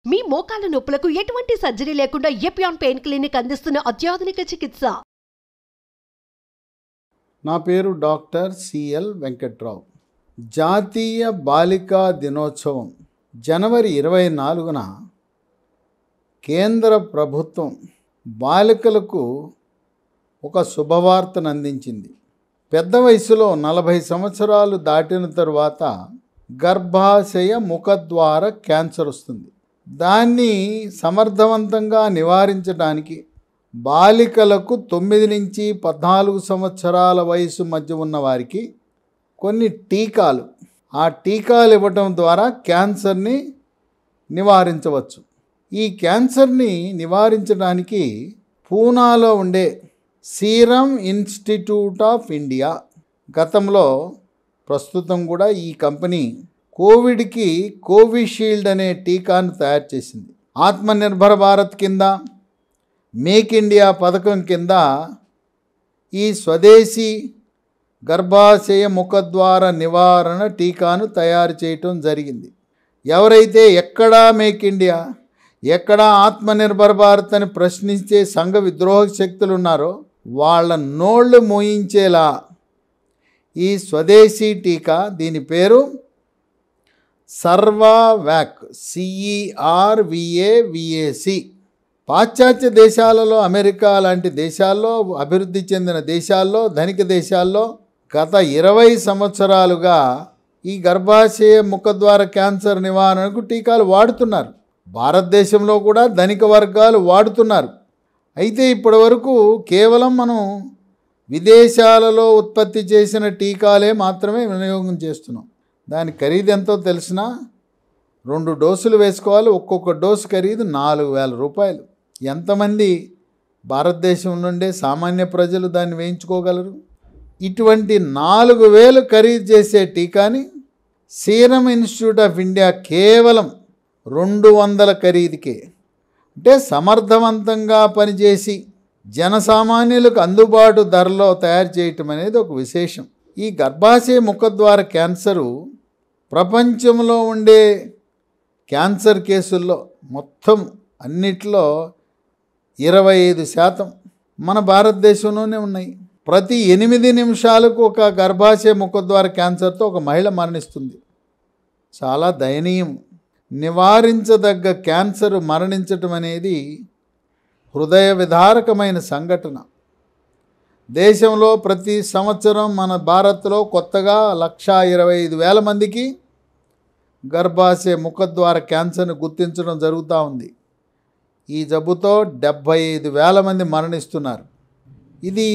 మీ మోకాల నొప్పులకు ఎటువంటి సర్జరీ లేకుండా ఎపియాన్ పెయిన్ క్లినిక్ అందిస్తున్న అత్యాధునిక చికిత్స. నా పేరు డాక్టర్ సిఎల్ వెంకట్రావు. జాతీయ బాలికా దినోత్సవం జనవరి 24న కేంద్ర ప్రభుత్వం బాలికలకు ఒక శుభవార్తను అందించింది. పెద్ద వయసులో 40 సంవత్సరాలు దాటిన తరువాత గర్భాశయ ముఖద్వార క్యాన్సర్ వస్తుంది. దాన్ని సమర్థవంతంగా నివారించడానికి బాలికలకు 9 నుంచి 14 సంవత్సరాల వయసు మధ్య ఉన్న వారికి కొన్ని టీకాలు, ఆ టీకాలు ఇవ్వటం ద్వారా క్యాన్సర్ని నివారించవచ్చు. ఈ క్యాన్సర్ని నివారించడానికి పూనాలో ఉండే సీరం ఇన్స్టిట్యూట్ ఆఫ్ ఇండియా, గతంలో ప్రస్తుతం కూడా ఈ కంపెనీ కోవిడ్కి కోవిషీల్డ్ అనే టీకాను తయారు చేసింది. ఆత్మనిర్భర్ భారత్ కింద, మేక్ ఇండియా పథకం కింద ఈ స్వదేశీ గర్భాశయ ముఖద్వార నివారణ టీకాను తయారు చేయటం జరిగింది. ఎవరైతే ఎక్కడా మేక్ ఇండియా, ఎక్కడా ఆత్మనిర్భర్ భారత్ అని ప్రశ్నించే సంఘ విద్రోహ శక్తులు ఉన్నారో వాళ్ళ నోళ్ళు మోయించేలా ఈ స్వదేశీ టీకా, దీని పేరు సర్వావాక్, CERVAVAC. పాశ్చాత్య దేశాలలో, అమెరికా లాంటి దేశాల్లో, అభివృద్ధి చెందిన దేశాల్లో, ధనిక దేశాల్లో గత 20 సంవత్సరాలుగా ఈ గర్భాశయ ముఖద్వార క్యాన్సర్ నివారణకు టీకాలు వాడుతున్నారు. భారతదేశంలో కూడా ధనిక వర్గాలు వాడుతున్నారు. అయితే ఇప్పటి వరకు కేవలం మనం విదేశాలలో ఉత్పత్తి చేసిన టీకాలే మాత్రమే వినియోగం చేస్తున్నాం. దాని ఖరీదు ఎంతో తెలిసినా 2 డోసులు వేసుకోవాలి. ఒక్కొక్క డోసు ఖరీదు 4,000 రూపాయలు. ఎంతమంది భారతదేశం నుండే సామాన్య ప్రజలు దాన్ని వేయించుకోగలరు? ఇటువంటి 4,000 ఖరీదు చేసే టీకాని సీరం ఇన్స్టిట్యూట్ ఆఫ్ ఇండియా కేవలం 200 ఖరీదుకే, అంటే సమర్థవంతంగా పనిచేసి జనసామాన్యులకు అందుబాటు ధరలో తయారు చేయటం అనేది ఒక విశేషం. ఈ గర్భాశయ ముఖద్వార క్యాన్సరు ప్రపంచంలో ఉండే క్యాన్సర్ కేసుల్లో మొత్తం అన్నిట్లో 25% మన భారతదేశంలోనే ఉన్నాయి. ప్రతి 8 నిమిషాలకు ఒక గర్భాశయ ముఖద్వార క్యాన్సర్తో ఒక మహిళ మరణిస్తుంది. చాలా దయనీయం. నివారించదగ్గ క్యాన్సర్ మరణించటం అనేది హృదయ విదారకమైన సంఘటన. దేశంలో ప్రతి సంవత్సరం మన భారత్లో కొత్తగా 1,25,000 మందికి గర్భాశయ ముఖద్వార క్యాన్సర్ని గుర్తించడం జరుగుతూ ఉంది. ఈ జబ్బుతో 75,000 మంది మరణిస్తున్నారు. ఇది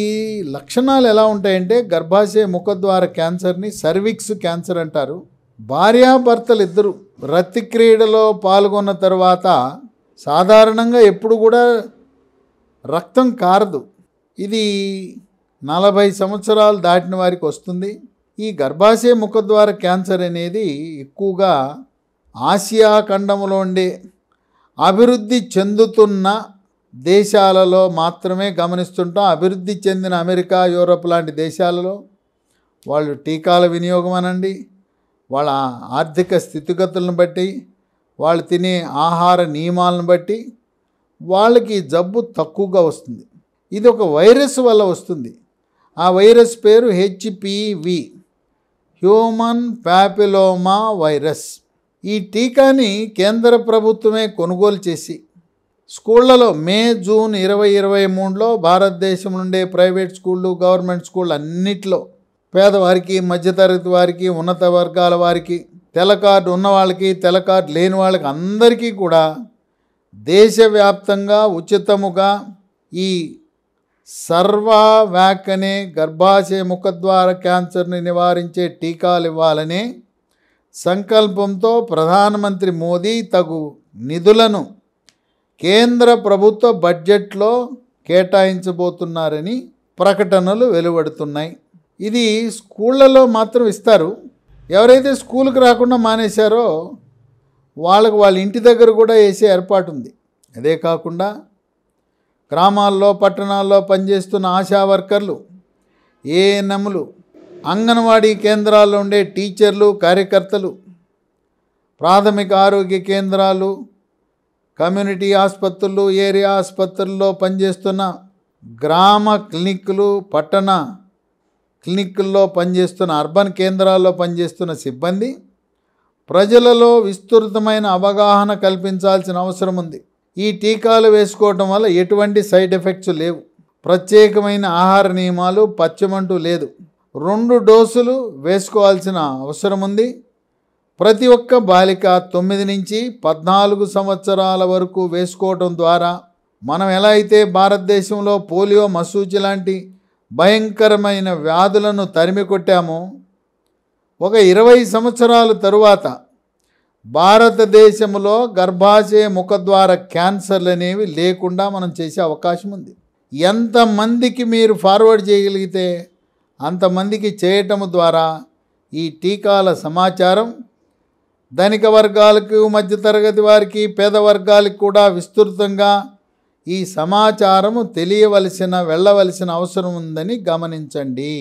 లక్షణాలు ఎలా ఉంటాయంటే, గర్భాశయ ముఖద్వార క్యాన్సర్ని సర్విక్స్ క్యాన్సర్ అంటారు. భార్యాభర్తలు ఇద్దరు రతి క్రీడలో పాల్గొన్న తర్వాత సాధారణంగా ఎప్పుడు కూడా రక్తం కారదు. ఇది 40 సంవత్సరాలు దాటిన వారికి వస్తుంది. ఈ గర్భాశయ ముఖద్వార క్యాన్సర్ అనేది ఎక్కువగా ఆసియా ఖండంలో ఉండే అభివృద్ధి చెందుతున్న దేశాలలో మాత్రమే గమనిస్తుంటాం. అభివృద్ధి చెందిన అమెరికా, యూరోప్ లాంటి దేశాలలో వాళ్ళు టీకాల వినియోగం అనండి, వాళ్ళ ఆర్థిక స్థితిగతులను బట్టి, వాళ్ళు తినే ఆహార నియమాలను బట్టి వాళ్ళకి జబ్బు తక్కువగా వస్తుంది. ఇది ఒక వైరస్ వల్ల వస్తుంది. ఆ వైరస్ పేరు HPV, హ్యూమన్ ప్యాపిలోమా వైరస్. ఈ టీకాని కేంద్ర ప్రభుత్వమే కొనుగోలు చేసి స్కూళ్లలో మే, జూన్ 2023లో భారతదేశం నుండే ప్రైవేట్ స్కూళ్ళు, గవర్నమెంట్ స్కూళ్ళు అన్నిట్లో పేదవారికి, మధ్యతరగతి వారికి, ఉన్నత వర్గాల వారికి, తెల్ల కార్డు ఉన్న వాళ్ళకి, తెల్ల కార్డు లేని వాళ్ళకి అందరికీ కూడా దేశవ్యాప్తంగా ఉచితముగా ఈ సర్వావాక్ అనే గర్భాశయ ముఖద్వార క్యాన్సర్ని నివారించే టీకాలు ఇవ్వాలనే సంకల్పంతో ప్రధానమంత్రి మోదీ తగు నిధులను కేంద్ర ప్రభుత్వ బడ్జెట్లో కేటాయించబోతున్నారని ప్రకటనలు వెలువడుతున్నాయి. ఇది స్కూళ్ళలో మాత్రం ఇస్తారు. ఎవరైతే స్కూల్కి రాకుండా మానేశారో వాళ్ళకు వాళ్ళ ఇంటి దగ్గర కూడా వేసే ఏర్పాటు ఉంది. అదే కాకుండా గ్రామాల్లో, పట్టణాల్లో పనిచేస్తున్న ఆశా వర్కర్లు, ANMలు, అంగన్వాడీ కేంద్రాల్లో ఉండే టీచర్లు, కార్యకర్తలు, ప్రాథమిక ఆరోగ్య కేంద్రాలు, కమ్యూనిటీ ఆసుపత్రులు, ఏరియా ఆసుపత్రుల్లో పనిచేస్తున్న గ్రామ క్లినిక్లు, పట్టణ క్లినిక్ల్లో పనిచేస్తున్న, అర్బన్ కేంద్రాల్లో పనిచేస్తున్న సిబ్బంది ప్రజలలో విస్తృతమైన అవగాహన కల్పించాల్సిన అవసరం ఉంది. ఈ టీకాలు వేసుకోవటం వల్ల ఎటువంటి సైడ్ ఎఫెక్ట్స్ లేవు. ప్రత్యేకమైన ఆహార నియమాలు పచ్చమంటూ లేదు. 2 డోసులు వేసుకోవాల్సిన అవసరం ఉంది. ప్రతి ఒక్క బాలిక 9 నుంచి 14 సంవత్సరాల వరకు వేసుకోవటం ద్వారా మనం ఎలా అయితే భారతదేశంలో పోలియో, మసూచి లాంటి భయంకరమైన వ్యాధులను తరిమి కొట్టామో, ఒక 20 సంవత్సరాల తరువాత భారతదేశంలో గర్భాశయ ముఖద్వార క్యాన్సర్లు అనేవి లేకుండా మనం చేసే అవకాశం ఉంది. ఎంతమందికి మీరు ఫార్వర్డ్ చేయగలిగితే అంతమందికి చేయటం ద్వారా ఈ టీకాల సమాచారం ధనిక వర్గాలకు, మధ్యతరగతి వారికి, పేద వర్గాలకు కూడా విస్తృతంగా ఈ సమాచారము వెళ్ళవలసిన అవసరం ఉందని గమనించండి.